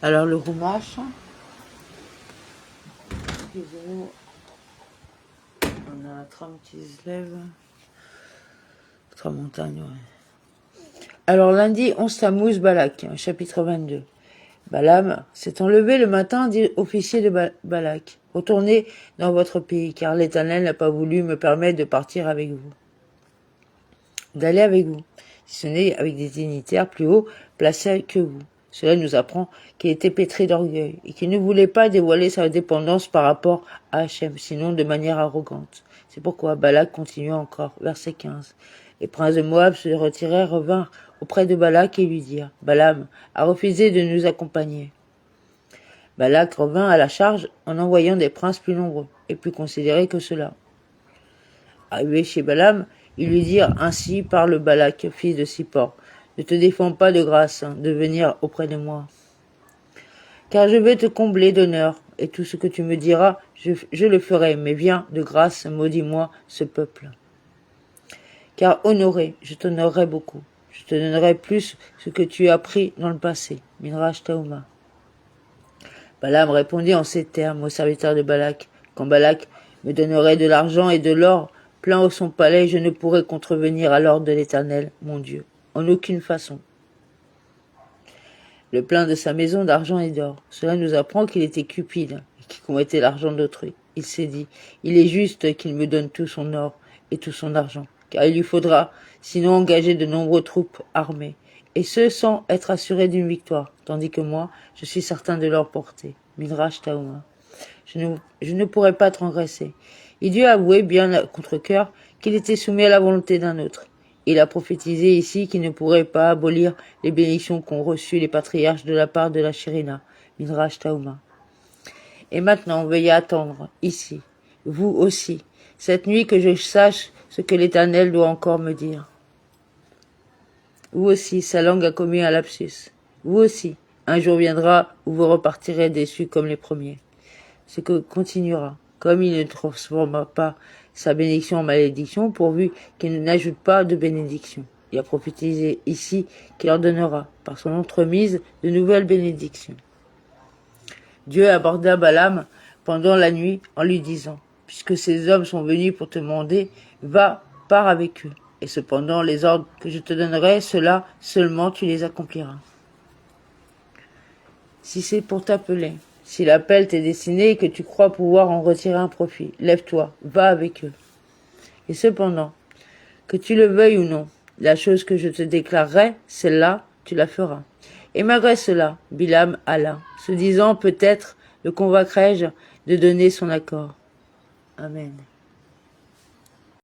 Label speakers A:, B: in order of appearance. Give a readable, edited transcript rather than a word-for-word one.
A: Alors le roumache, excusez-nous, on a la trame qui se lève, Tramontagne, ouais. Alors lundi 11 Tammuz, Balak, chapitre 22. Balaam s'étant levé le matin, dit officier de Balak, retournez dans votre pays, car l'Éternel n'a pas voulu me permettre de partir avec vous, d'aller avec vous, si ce n'est avec des dignitaires plus haut placés que vous. Cela nous apprend qu'il était pétri d'orgueil et qu'il ne voulait pas dévoiler sa dépendance par rapport à Hachem, sinon de manière arrogante. C'est pourquoi Balak continua encore, verset 15. Les princes de Moab se retirèrent, revinrent auprès de Balak et lui dirent, Balaam a refusé de nous accompagner. Balak revint à la charge en envoyant des princes plus nombreux et plus considérés que ceux-là. Arrivé chez Balaam, ils lui dirent, ainsi parle Balak, fils de Sippor, ne te défends pas de grâce de venir auprès de moi. Car je vais te combler d'honneur, et tout ce que tu me diras, je le ferai, mais viens de grâce, maudis-moi ce peuple. Car honoré, je t'honorerai beaucoup. Je te donnerai plus ce que tu as pris dans le passé. Midrash Tauma. Balaam répondit en ces termes au serviteur de Balak. Quand Balak me donnerait de l'argent et de l'or plein au son palais, je ne pourrais contrevenir à l'ordre de l'Éternel, mon Dieu, en aucune façon. Le plein de sa maison d'argent et d'or. Cela nous apprend qu'il était cupide et qu'il convoitait l'argent d'autrui. Il s'est dit, il est juste qu'il me donne tout son or et tout son argent, car il lui faudra sinon engager de nombreuses troupes armées, et ce sans être assuré d'une victoire, tandis que moi, je suis certain de leur portée. Midrash Tauma. Je ne pourrais pas transgresser. Il dut avouer bien à contre-cœur qu'il était soumis à la volonté d'un autre. Il a prophétisé ici qu'il ne pourrait pas abolir les bénédictions qu'ont reçues les patriarches de la part de la Shérina. Midrash Tauma. Et maintenant, veuillez attendre, ici, vous aussi, cette nuit que je sache ce que l'Éternel doit encore me dire. Vous aussi, sa langue a commis un lapsus. Vous aussi, un jour viendra où vous repartirez déçus comme les premiers. Ce que continuera, comme il ne transforma pas sa bénédiction en malédiction, pourvu qu'il n'ajoute pas de bénédiction. Il a prophétisé ici qu'il leur donnera, par son entremise, de nouvelles bénédictions. Dieu aborda Balaam pendant la nuit en lui disant, puisque ces hommes sont venus pour te demander, va, pars avec eux. Et cependant, les ordres que je te donnerai, ceux-là seulement tu les accompliras. Si c'est pour t'appeler, si l'appel t'est destiné et que tu crois pouvoir en retirer un profit, lève-toi, va avec eux. Et cependant, que tu le veuilles ou non, la chose que je te déclarerai, celle-là, tu la feras. Et malgré cela, Bilam alla, se disant peut-être le convaincrai-je de donner son accord. Amen.